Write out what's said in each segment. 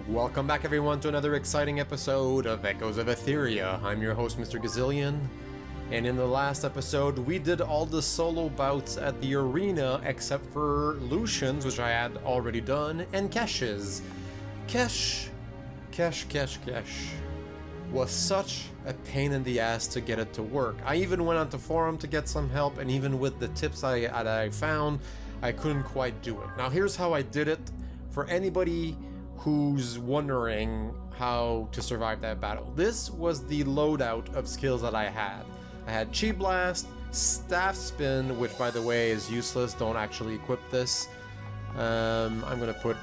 Welcome back everyone to another exciting episode of Echoes of Aetheria. I'm your host Mr. Gazillion, and in the last episode we did all the solo bouts at the arena except for Lucian's, which I had already done, and Kesh's. Kesh was such a pain in the ass to get it to work. I even went onto forum to get some help, and even with the tips I found, I couldn't quite do it. Now here's how I did it for anybody who's wondering how to survive that battle. This was the loadout of skills that I had. I had Chi Blast, Staff Spin, which by the way is useless, don't actually equip this. I'm gonna put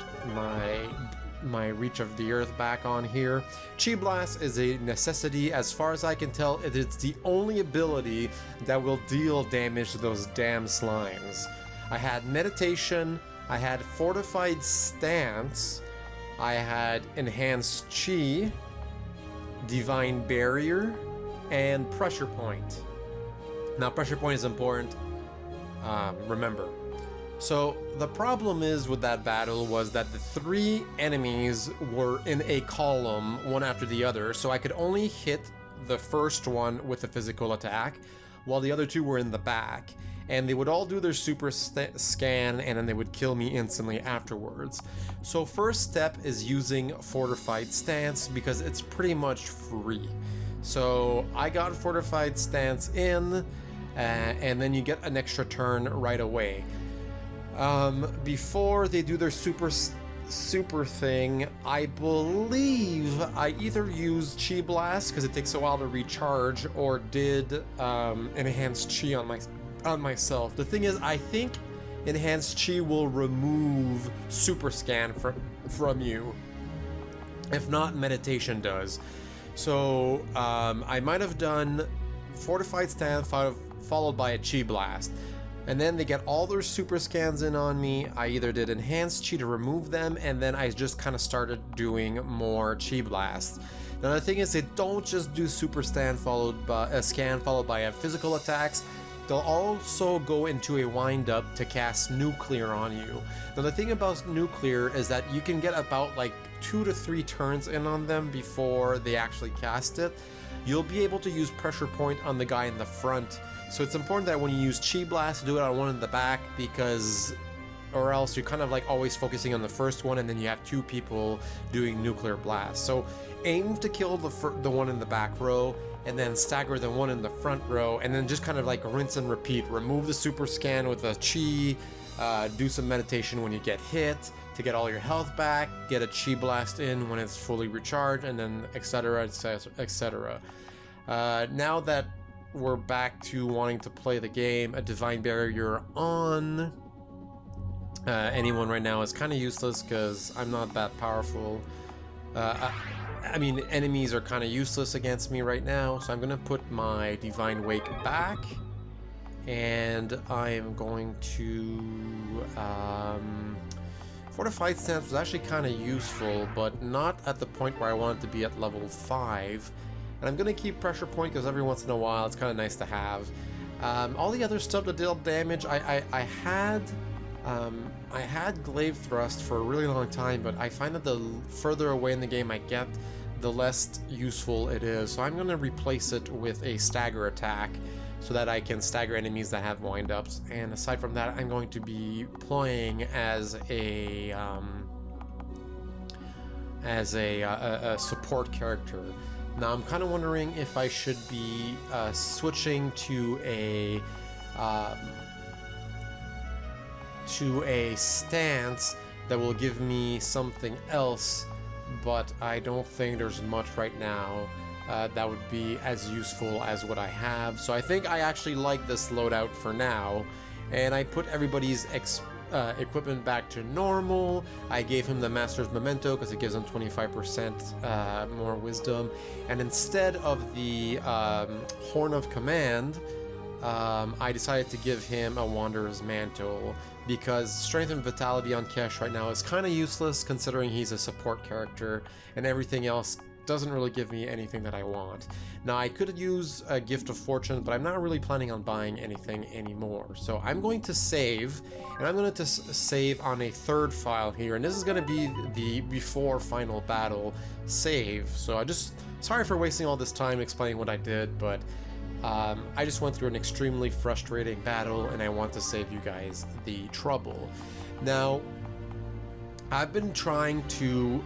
my Reach of the Earth back on here. Chi Blast is a necessity. As far as I can tell, it is the only ability that will deal damage to those damn slimes. I had Meditation, I had Fortified Stance, I had Enhanced Chi, Divine Barrier, and Pressure Point. Now, Pressure Point is important, remember. So, the problem is with that battle was that the three enemies were in a column, one after the other, so I could only hit the first one with a physical attack, while the other two were in the back. And they would all do their super scan, and then they would kill me instantly afterwards. So first step is using Fortified Stance, because it's pretty much free. So I got Fortified Stance in, and then you get an extra turn right away. Before they do their super thing, I believe I either used Chi Blast, because it takes a while to recharge, or did Enhanced Chi on myself. The thing is, I think Enhanced Chi will remove Super Scan from you. If not, Meditation does. So I might have done Fortified Stand followed by a Chi Blast. And then they get all their super scans in on me. I either did Enhanced Chi to remove them, and then I just kind of started doing more Chi Blasts. Now the thing is, they don't just do super scan followed by a physical attacks. They'll also go into a wind-up to cast Nuclear on you. Now the thing about Nuclear is that you can get about like 2 to 3 turns in on them before they actually cast it. You'll be able to use Pressure Point on the guy in the front, so it's important that when you use Chi Blast to do it on one in the back, because or else you're kind of like always focusing on the first one, and then you have 2 people doing Nuclear Blast. So aim to kill the one in the back row, and then stagger the one in the front row, and then just kind of like rinse and repeat. Remove the super scan with a Chi, do some meditation when you get hit to get all your health back, get a Chi Blast in when it's fully recharged, and then etc, etc. Now that we're back to wanting to play the game, a Divine Barrier on anyone right now is kind of useless because I'm not that powerful. I mean, enemies are kind of useless against me right now, so I'm going to put my Divine Wake back, and I am going to... Fortified Stance was actually kind of useful, but not at the point where I want it to be at level 5. And I'm going to keep Pressure Point because every once in a while it's kind of nice to have. All the other stuff that dealt damage, I had Glaive Thrust for a really long time, but I find that the further away in the game I get, the less useful it is. So I'm going to replace it with a Stagger attack so that I can stagger enemies that have wind-ups. And aside from that, I'm going to be playing as a support character. Now I'm kind of wondering if I should be switching to a stance that will give me something else, but I don't think there's much right now that would be as useful as what I have. So I think I actually like this loadout for now, and I put everybody's equipment back to normal. I gave him the Master's Memento because it gives him 25% more wisdom, and instead of the Horn of Command, I decided to give him a Wanderer's Mantle, because Strength and Vitality on Kesh right now is kind of useless considering he's a support character, and everything else doesn't really give me anything that I want. Now, I could use a Gift of Fortune, but I'm not really planning on buying anything anymore. So I'm going to save, and I'm going to save on a third file here, and this is going to be the before final battle save. So sorry for wasting all this time explaining what I did, but I just went through an extremely frustrating battle, and I want to save you guys the trouble. Now, I've been trying to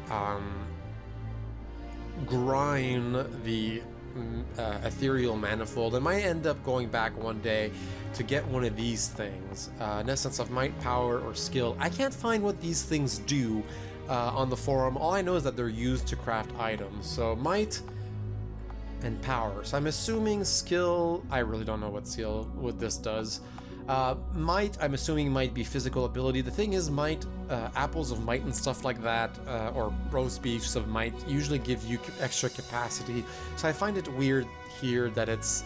grind the ethereal manifold. I might end up going back one day to get one of these things, in essence of might, power, or skill. I can't find what these things do on the forum. All I know is that they're used to craft items. So might and power. So I'm assuming skill, I really don't know what this does. Might, I'm assuming might be physical ability. The thing is, might, apples of might and stuff like that, or roast beefs of might usually give you extra capacity. So I find it weird here that it's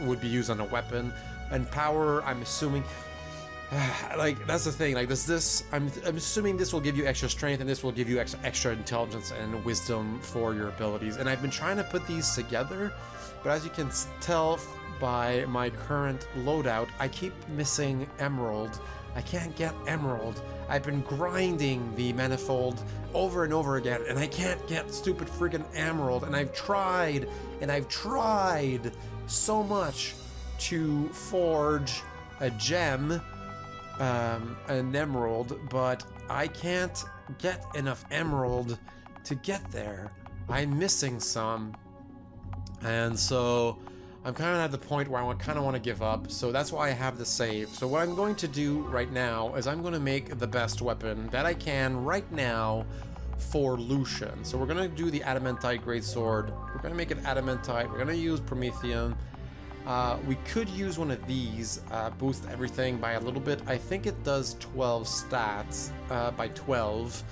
would be used on a weapon. And power, I'm assuming, like that's the thing. Like I'm assuming this will give you extra strength, and this will give you extra intelligence and wisdom for your abilities. And I've been trying to put these together, but as you can tell by my current loadout, I keep missing emerald. I can't get emerald. I've been grinding the manifold over and over again, and I can't get stupid friggin' emerald. And I've tried so much to forge a gem, an emerald, but I can't get enough emerald to get there. I'm missing some, and so I'm kind of at the point where I kind of want to give up, so that's why I have the save. So what I'm going to do right now is I'm going to make the best weapon that I can right now for Lucian. So we're going to do the Adamantite Greatsword. We're going to make it Adamantite. We're going to use Promethean. We could use one of these, boost everything by a little bit. I think it does 12 stats by 12.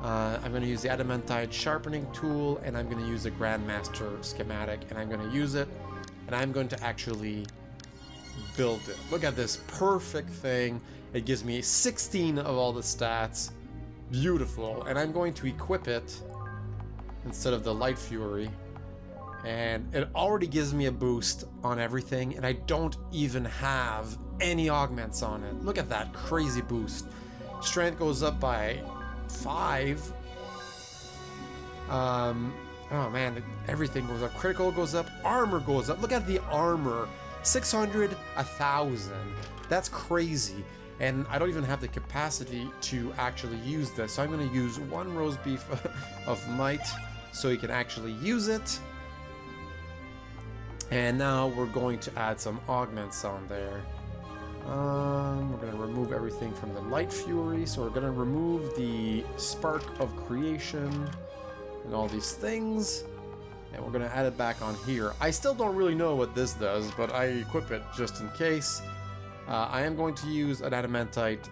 I'm going to use the Adamantite Sharpening Tool, and I'm going to use the Grandmaster Schematic, and I'm going to use it. And I'm going to actually build it. Look at this perfect thing. It gives me 16 of all the stats. Beautiful. And I'm going to equip it instead of the Light Fury. And it already gives me a boost on everything. And I don't even have any augments on it. Look at that crazy boost. Strength goes up by 5. Oh man, everything goes up. Critical goes up. Armor goes up. Look at the armor. 600, 1,000. That's crazy. And I don't even have the capacity to actually use this. So I'm going to use 1 roast beef of might so you can actually use it. And now we're going to add some augments on there. We're going to remove everything from the Light Fury. So we're going to remove the Spark of Creation and all these things, and we're going to add it back on here. I still don't really know what this does, but I equip it just in case. I am going to use an adamantite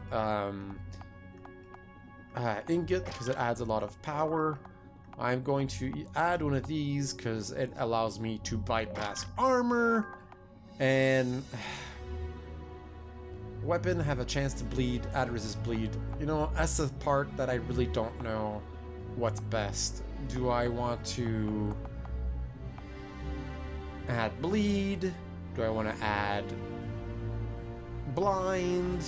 ingot because it adds a lot of power. I'm going to add one of these because it allows me to bypass armor, and weapon have a chance to bleed, add resist bleed. You know, that's the part that I really don't know what's best. Do I want to add bleed? Do I want to add blind?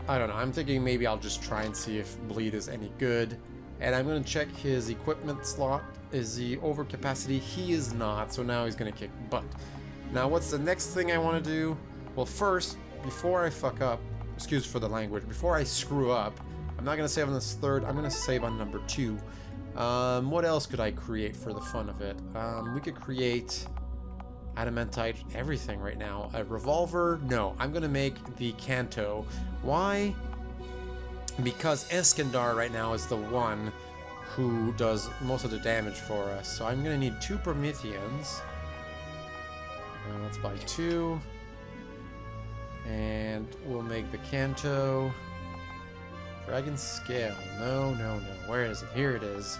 I don't know. I'm thinking maybe I'll just try and see if bleed is any good. And I'm going to check his equipment slot. Is he over capacity? He is not, so now he's going to kick butt. Now what's the next thing I want to do? Well, first, before I fuck up, excuse for the language, before I screw up, I'm not going to save on this third, I'm going to save on number 2. What else could I create for the fun of it? We could create adamantite everything right now. A revolver? No, I'm going to make the Canto. Why? Because Eskandar right now is the one who does most of the damage for us. So I'm going to need 2 Prometheans. Let's buy 2. And we'll make the Canto. Dragon Scale. No. Where is it? Here it is.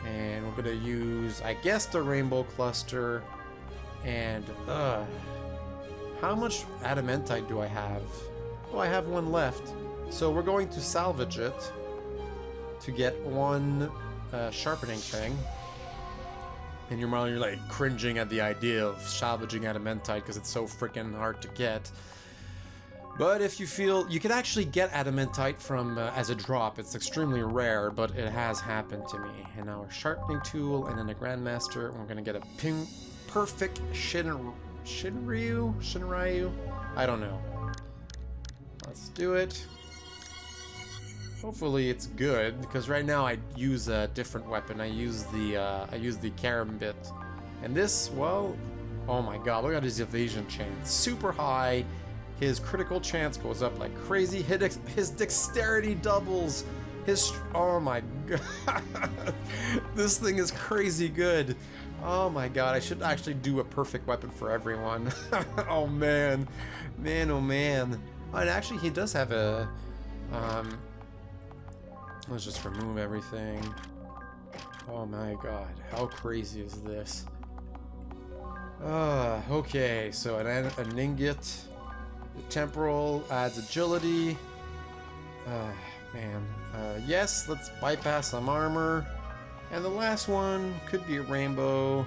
And we're going to use, I guess, the Rainbow Cluster. And, how much adamantite do I have? Oh, I have 1 left. So we're going to salvage it to get 1 sharpening thing. And you're like cringing at the idea of salvaging adamantite because it's so freaking hard to get. But if you feel, you can actually get adamantite from as a drop. It's extremely rare, but it has happened to me. And now a sharpening tool, and then a grandmaster. And we're gonna get a perfect Shinryu? I don't know. Let's do it. Hopefully it's good, because right now I use a different weapon. I use the karambit. And this, well, oh my god, look at his evasion chance. Super high. His critical chance goes up like crazy. His dexterity doubles. Oh my god. This thing is crazy good. Oh my god, I should actually do a perfect weapon for everyone. Oh man. Man, oh man. Oh, and actually he does have a... let's just remove everything. Oh my god, how crazy is this? Okay, so an ingot. The temporal adds agility. Man. Yes, let's bypass some armor. And the last one could be a rainbow.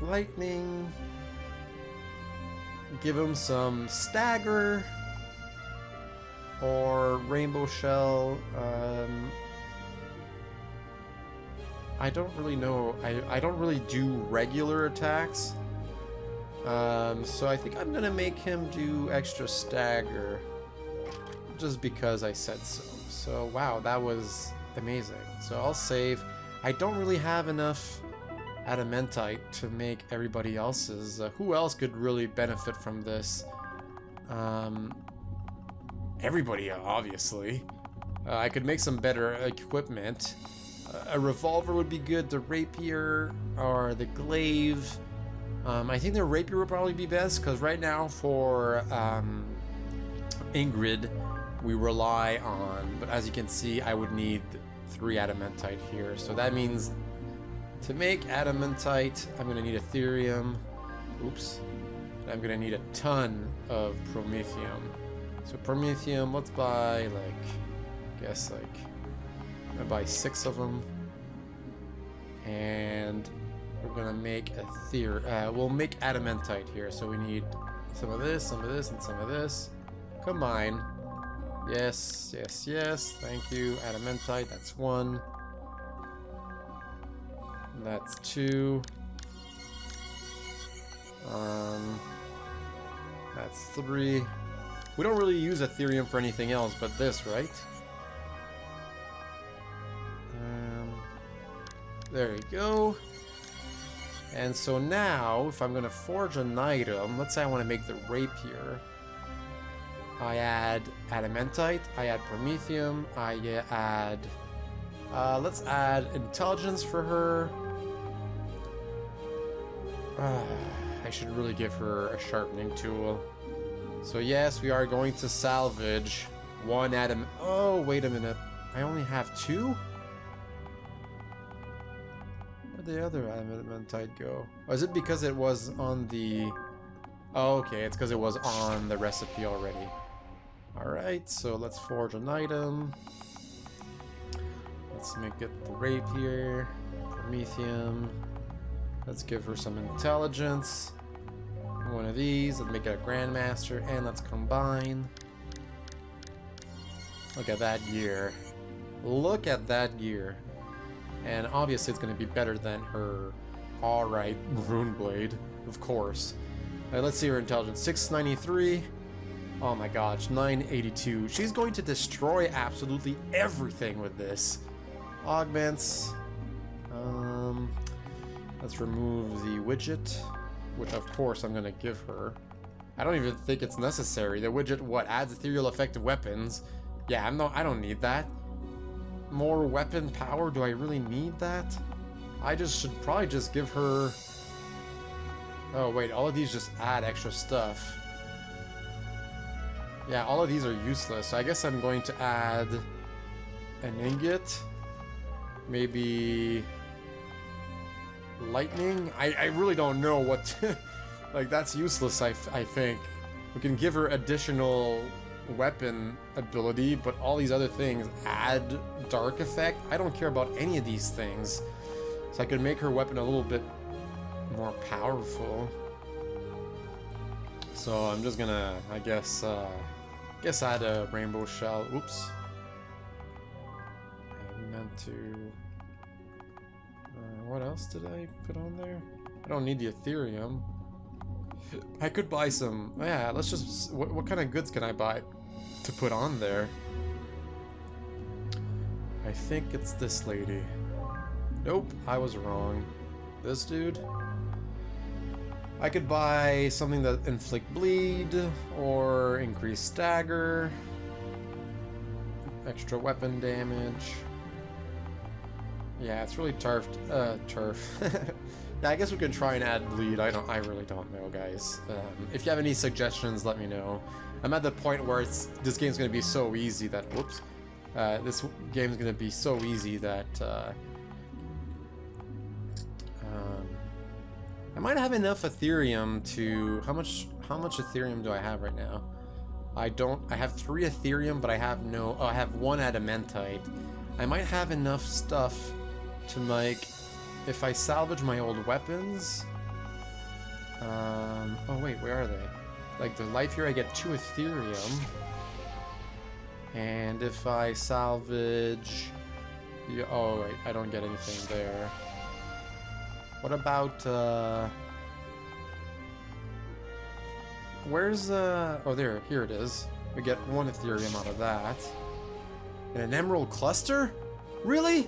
Lightning. Give him some stagger. Or rainbow shell. I don't really know. I don't really do regular attacks. So I think I'm gonna make him do extra stagger. Just because I said so. So wow, that was amazing. So I'll save. I don't really have enough adamantite to make everybody else's. Who else could really benefit from this? Everybody, obviously. I could make some better equipment. A revolver would be good. The rapier or the glaive. I think the rapier would probably be best, because right now for Ingrid, we rely on, but as you can see, I would need 3 adamantite here. So that means to make adamantite, I'm going to need Aetherium. Oops. I'm going to need a ton of promethium. So promethium, let's buy I'm going to buy 6 of them. And we're going to make we'll make adamantite here. So we need some of this, and some of this. Combine. Yes, yes, yes. Thank you. Adamantite, that's 1. That's 2. That's 3. We don't really use Aetherium for anything else but this, right? There you go. And so now, if I'm going to forge an item, let's say I want to make the rapier. I add adamantite, I add promethium, I add... let's add intelligence for her. I should really give her a sharpening tool. So yes, we are going to salvage 1 adam... Oh, wait a minute. I only have 2? Where'd the other adamantite go? Or is it because it was on the... Oh, okay, it's because it was on the recipe already. Alright, so let's forge an item. Let's make it the rapier. Promethium. Let's give her some intelligence. One of these. Let's make it a grandmaster. And let's combine. Look at that gear. Look at that gear. And obviously it's going to be better than her alright rune blade. Of course. Let's see her intelligence. 693. Oh my gosh, 982. She's going to destroy absolutely everything with this. Augments. Let's remove the widget, which of course I'm gonna give her. I don't even think it's necessary. The widget, what, adds ethereal effective weapons? Yeah, I don't need that. More weapon power? Do I really need that? I should probably just give her... Oh wait, all of these just add extra stuff. Yeah, all of these are useless, so I guess I'm going to add an ingot. Maybe lightning? I really don't know what to... Like, that's useless, I think. We can give her additional weapon ability, but all these other things add dark effect. I don't care about any of these things. So I could make her weapon a little bit more powerful. So I'm just gonna, I guess add a rainbow shell. Oops. I meant to... what else did I put on there? I don't need the Aetherium. I could buy some... yeah, let's just... What kind of goods can I buy to put on there? I think it's this lady. Nope, I was wrong. This dude? I could buy something that inflict bleed, or increase stagger, extra weapon damage. Yeah, it's really turf. Yeah, I guess we can try and add bleed. I really don't know, guys. If you have any suggestions, let me know. I'm at the point where this game's gonna be so easy that this game's gonna be so easy that I might have enough Aetherium to... How much Aetherium do I have right now? I have 3 Aetherium, but I have no... Oh, I have 1 Adamantite. I might have enough stuff to make... If I salvage my old weapons... oh wait, where are they? Like, the life here I get 2 Aetherium. And if I salvage... Yeah, oh wait, I don't get anything there. What about, where's, oh there, here it is. We get 1 Aetherium out of that. And an emerald cluster? Really?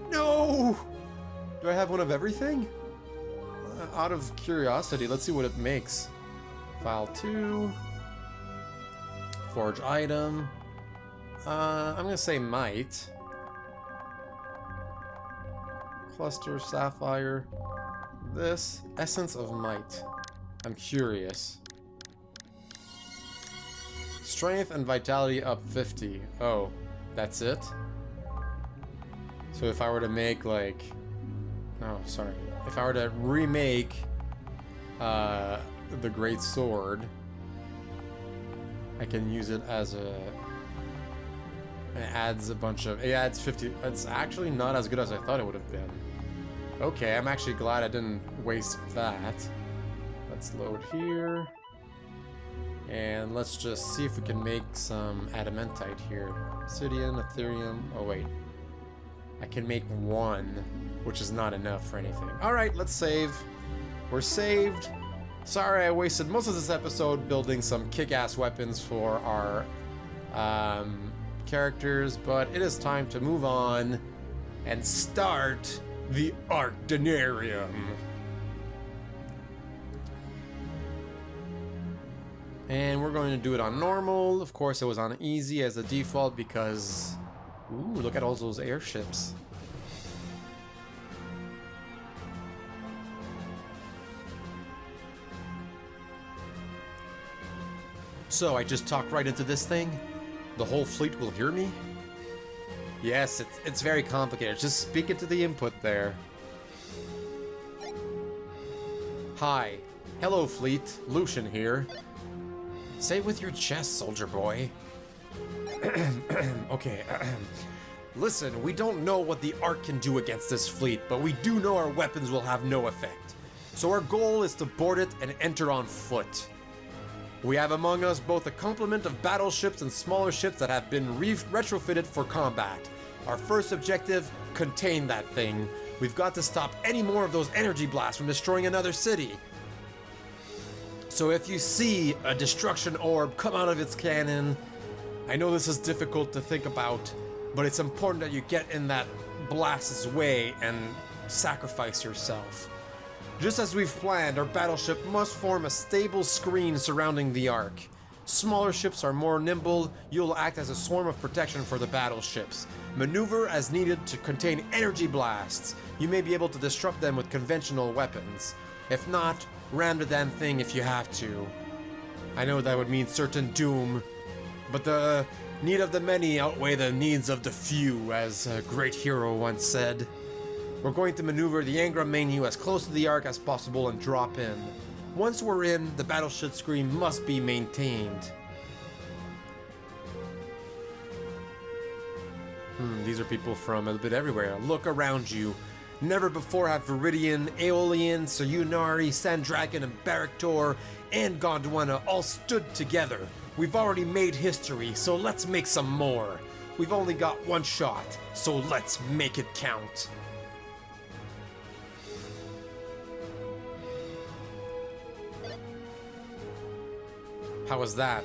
No! Do I have one of everything? Out of curiosity, let's see what it makes. File 2. Forge item. I'm gonna say might. Cluster, sapphire. This. Essence of might. I'm curious. Strength and vitality up 50. Oh, that's it? So if I were to make like... Oh, sorry. If I were to remake the Great Sword, I can use it as a... It adds a bunch of... It adds 50... It's actually not as good as I thought it would have been. Okay, I'm actually glad I didn't waste that. Let's load here. And let's just see if we can make some adamantite here. Obsidian, Aetherium... Oh, wait. I can make 1, which is not enough for anything. Alright, let's save. We're saved. Sorry I wasted most of this episode building some kick-ass weapons for our characters, but it is time to move on and start the Donarium. And we're going to do it on normal. Of course, it was on easy as a default because... Ooh, look at all those airships. So, I just talk right into this thing? The whole fleet will hear me? Yes, it's very complicated. Just speak into the input there. Hi. Hello, fleet. Lucian here. Say it with your chest, soldier boy. Okay. Listen, we don't know what the Ark can do against this fleet, but we do know our weapons will have no effect. So our goal is to board it and enter on foot. We have among us both a complement of battleships and smaller ships that have been retrofitted for combat. Our first objective, contain that thing. We've got to stop any more of those energy blasts from destroying another city. So if you see a destruction orb come out of its cannon, I know this is difficult to think about, but it's important that you get in that blast's way and sacrifice yourself. Just as we've planned, our battleship must form a stable screen surrounding the Ark. Smaller ships are more nimble. You'll act as a swarm of protection for the battleships. Maneuver as needed to contain energy blasts. You may be able to disrupt them with conventional weapons. If not, ram the damn thing if you have to. I know that would mean certain doom, but the need of the many outweigh the needs of the few, as a great hero once said. We're going to maneuver the Engram menu as close to the Ark as possible and drop in. Once we're in, the battleship screen must be maintained. These are people from a bit everywhere. Look around you. Never before have Viridian, Aeolian, Sayunari, Sandragon, and Barractor, and Gondwana all stood together. We've already made history, so let's make some more. We've only got one shot, so let's make it count. How was that?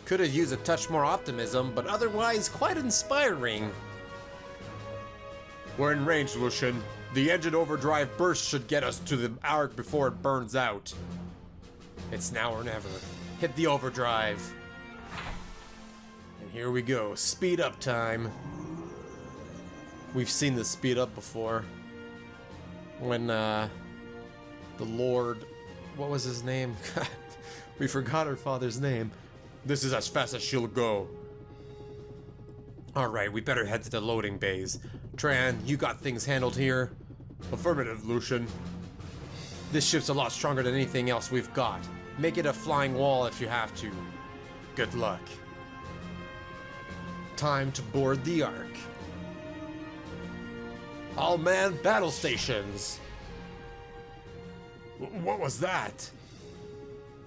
Could have used a touch more optimism, but otherwise quite inspiring. We're in range, Lucian. The engine overdrive burst should get us to the arc before it burns out. It's now or never. Hit the overdrive. And here we go. Speed up time. We've seen this speed up before. When, the Lord... What was his name? We forgot her father's name. This is as fast as she'll go. Alright, we better head to the loading bays. Tran, you got things handled here? Affirmative, Lucian. This ship's a lot stronger than anything else we've got. Make it a flying wall if you have to. Good luck. Time to board the Ark. All man battle stations. What was that?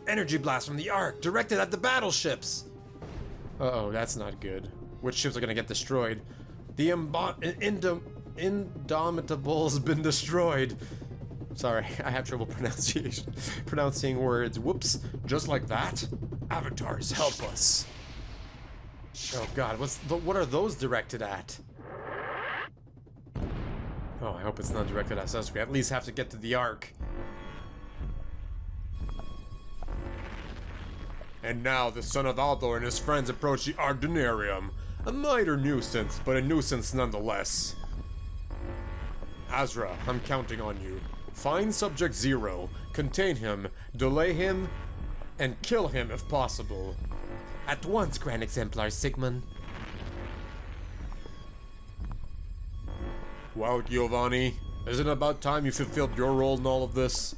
Energy blast from the Ark, directed at the battleships. Uh-oh, that's not good. Which ships are gonna get destroyed? The Indomitable's been destroyed. Sorry, I have trouble pronouncing words. Whoops, just like that? Avatars, help us. Oh god, what are those directed at? Oh, I hope it's not directed at us. We at least have to get to the Ark. And now the son of Aldor and his friends approach the Ark Donarium. A minor nuisance, but a nuisance nonetheless. Azra, I'm counting on you. Find Subject Zero, contain him, delay him, and kill him if possible. At once, Grand Exemplar Sigmund. Well, Giovanni, isn't it about time you fulfilled your role in all of this?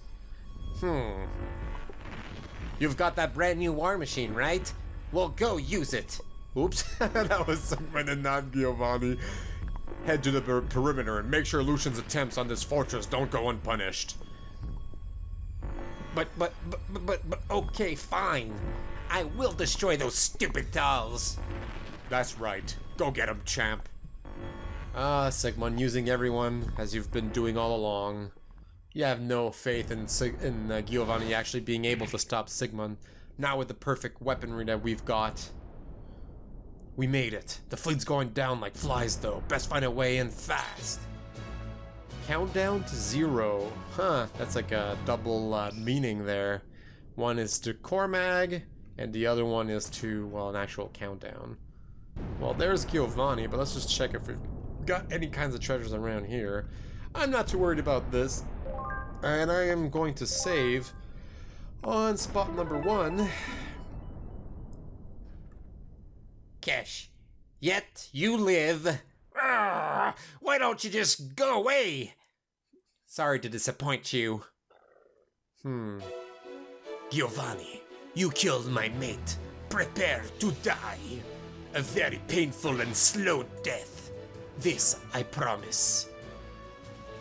You've got that brand new war machine, right? Well, go use it. Oops, that was Sigmund and not Giovanni. Head to the perimeter and make sure Lucian's attempts on this fortress don't go unpunished. But, okay, fine. I will destroy those stupid dolls. That's right. Go get him, champ. Sigmund, using everyone as you've been doing all along. You have no faith in Giovanni actually being able to stop Sigmund. Now with the perfect weaponry that we've got. We made it. The fleet's going down like flies though. Best find a way in fast. Countdown to 0. Huh, that's like a double meaning there. One is to Cormag, and the other one is to, well, an actual countdown. Well, there's Giovanni, but let's just check if we've got any kinds of treasures around here. I'm not too worried about this. And I am going to save on spot number 1. Kesh, yet you live. Arrgh, why don't you just go away? Sorry to disappoint you. Giovanni, you killed my mate. Prepare to die. A very painful and slow death. This I promise.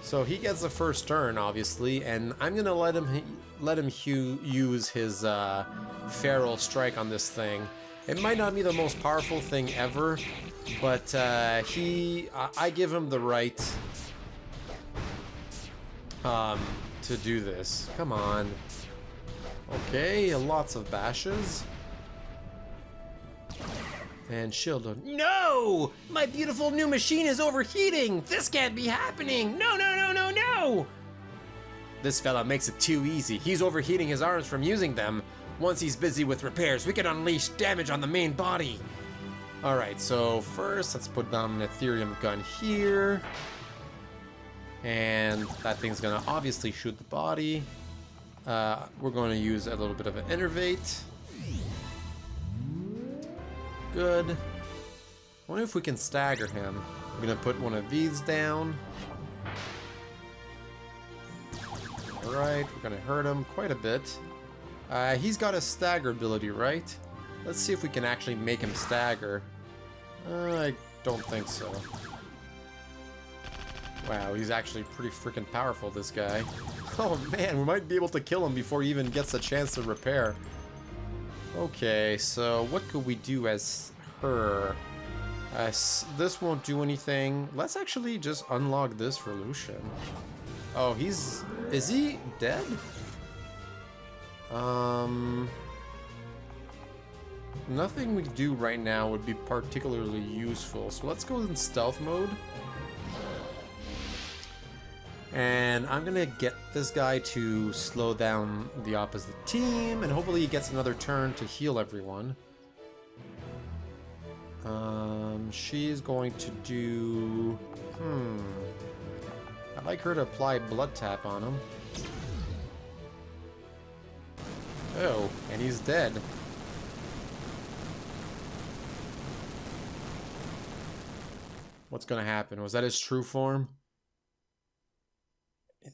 So he gets the first turn, obviously, and I'm gonna let him use his feral strike on this thing. It might not be the most powerful thing ever, but I give him the right to do this. Come on. Okay, lots of bashes. And shield. No! My beautiful new machine is overheating! This can't be happening! No, no, no, no, no! This fella makes it too easy. He's overheating his arms from using them. Once he's busy with repairs, we can unleash damage on the main body. Alright, so first let's put down an Aetherium gun here. And that thing's gonna obviously shoot the body. We're going to use a little bit of an Innervate. Good. I wonder if we can stagger him. I'm gonna put one of these down. Alright, we're gonna hurt him quite a bit. He's got a stagger ability, right? Let's see if we can actually make him stagger. I don't think so. Wow, he's actually pretty freaking powerful, this guy. Oh man, we might be able to kill him before he even gets a chance to repair. Okay, so what could we do as her? This won't do anything. Let's actually just unlock this for Lucian. Oh, is he dead? Nothing we do right now would be particularly useful. So let's go in stealth mode. And I'm gonna get this guy to slow down the opposite team, and hopefully he gets another turn to heal everyone. She's going to do... I'd like her to apply blood tap on him. Oh, and he's dead. What's gonna happen? Was that his true form?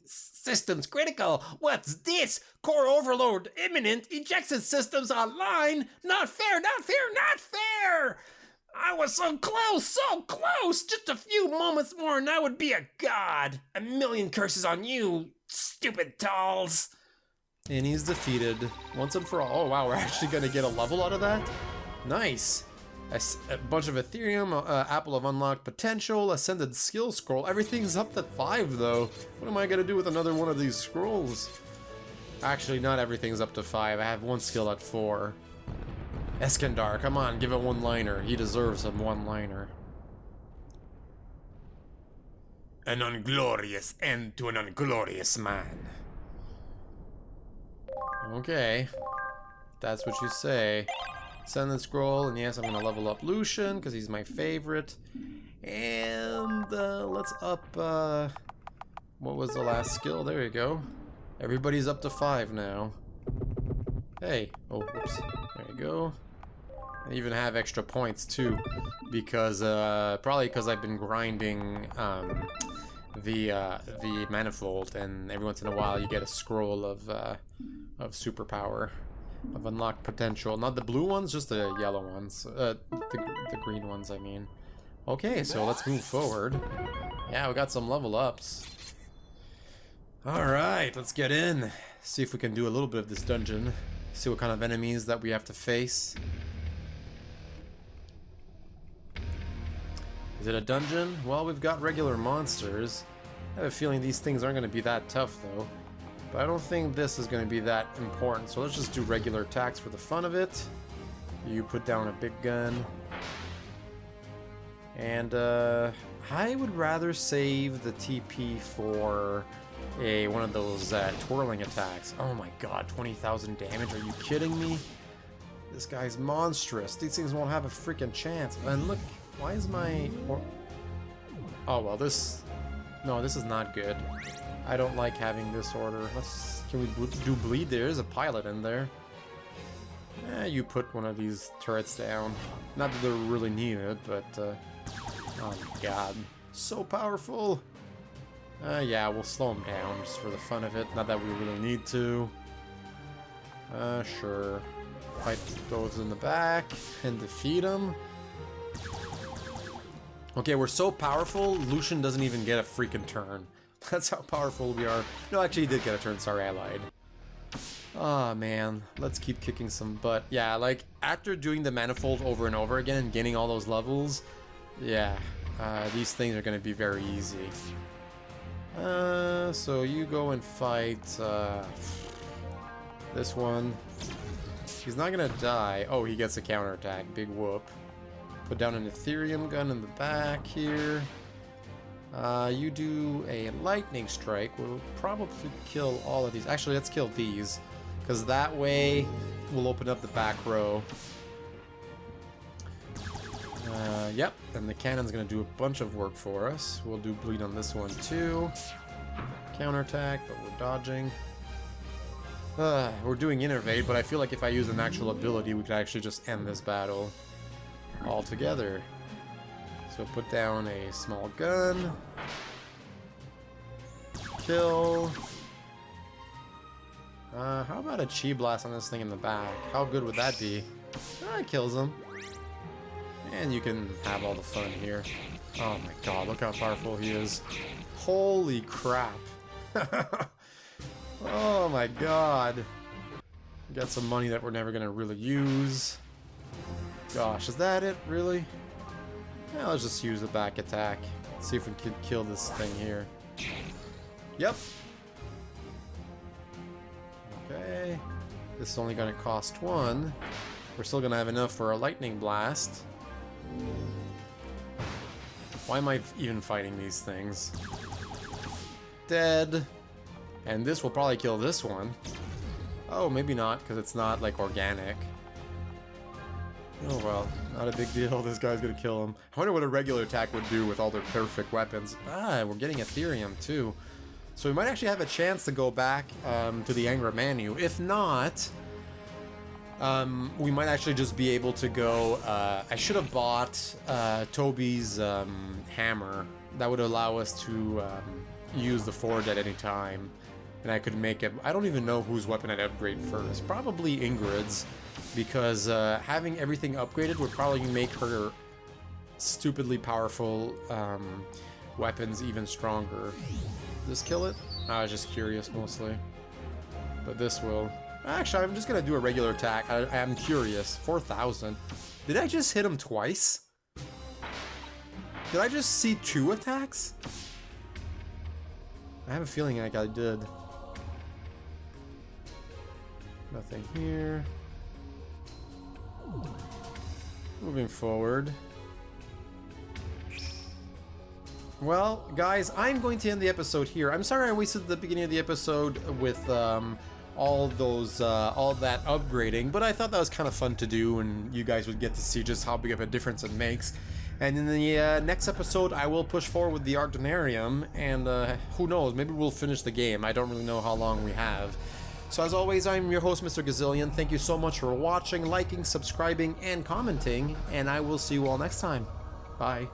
Systems critical! What's this? Core overload imminent! Ejection systems online! Not fair, not fair, not fair! I was so close, so close! Just a few moments more and I would be a god! A million curses on you, stupid dolls! And he's defeated once and for all. Oh wow, we're actually gonna get a level out of that? Nice! A bunch of Aetherium, Apple of Unlocked Potential, Ascended Skill Scroll. Everything's up to 5 though. What am I gonna do with another one of these scrolls? Actually, not everything's up to 5. I have one skill at 4. Eskandar, come on, give a one-liner. He deserves a one-liner. An unglorious end to an unglorious man. Okay. If that's what you say. Ascended Scroll, and yes, I'm gonna level up Lucian, because he's my favorite. And let's up, what was the last skill? There you go. Everybody's up to 5 now. Hey, oh, whoops. There you go. I even have extra points too, because, probably because I've been grinding, the manifold, and every once in a while you get a scroll of superpower. Of unlocked potential. Not the blue ones, just the yellow ones. The green ones, I mean. Okay, so let's move forward. Yeah, we got some level ups. Alright, let's get in. See if we can do a little bit of this dungeon. See what kind of enemies that we have to face. Is it a dungeon? Well, we've got regular monsters. I have a feeling these things aren't going to be that tough, though. But I don't think this is going to be that important, so let's just do regular attacks for the fun of it. You put down a big gun. And, I would rather save the TP for one of those twirling attacks. Oh my god, 20,000 damage, are you kidding me? This guy's monstrous. These things won't have a freaking chance. And look, why is my... Oh, well, this... No, this is not good. I don't like having this order. Can we do bleed? There is a pilot in there. You put one of these turrets down. Not that they're really needed, but oh my god, so powerful. Yeah, we'll slow them down just for the fun of it. Not that we really need to. Sure. Fight those in the back and defeat them. Okay, we're so powerful, Lucian doesn't even get a freaking turn. That's how powerful we are. No, actually he did get a turn, sorry, I lied. Oh man, let's keep kicking some butt. Yeah, like, after doing the manifold over and over again and gaining all those levels, yeah, these things are gonna be very easy. So you go and fight, this one. He's not gonna die. Oh, he gets a counterattack, big whoop. Put down an Aetherium gun in the back here. You do a lightning strike. We'll probably kill all of these. Actually, let's kill these, because that way we'll open up the back row. Yep, and the cannon's gonna do a bunch of work for us. We'll do bleed on this one too. Counterattack, but we're dodging. We're doing innervate, but I feel like if I use an actual ability, we could actually just end this battle altogether. So put down a small gun. Kill. How about a chi blast on this thing in the back? How good would that be? Kills him. And you can have all the fun here. Oh my god, look how powerful he is. Holy crap. Oh my god. Got some money that we're never gonna really use. Gosh, is that it, really? Yeah, let's just use the back attack. See if we can kill this thing here. Yep. Okay. This is only gonna cost 1. We're still gonna have enough for a lightning blast. Why am I even fighting these things? Dead. And this will probably kill this one. Oh, maybe not, because it's not, like, organic. Oh well, not a big deal. This guy's gonna kill him. I wonder what a regular attack would do with all their perfect weapons. Ah, we're getting Aetherium, too. So we might actually have a chance to go back to the Angra Manu. If not, we might actually just be able to go... I should have bought Toby's hammer. That would allow us to use the Forge at any time. And I could make it... I don't even know whose weapon I'd upgrade first. Probably Ingrid's. Because having everything upgraded would probably make her stupidly powerful weapons even stronger. Does this kill it? I was just curious mostly. But this will. Actually, I'm just going to do a regular attack. I'm curious. 4,000. Did I just hit him twice? Did I just see 2 attacks? I have a feeling like I did. Nothing here. Moving forward. Well, guys, I'm going to end the episode here. I'm sorry I wasted the beginning of the episode with all that upgrading, but I thought that was kind of fun to do, and you guys would get to see just how big of a difference it makes. And in the next episode, I will push forward with the Donarium, and who knows, maybe we'll finish the game. I don't really know how long we have. So as always, I'm your host, Mr. Gazillion. Thank you so much for watching, liking, subscribing, and commenting, and I will see you all next time. Bye.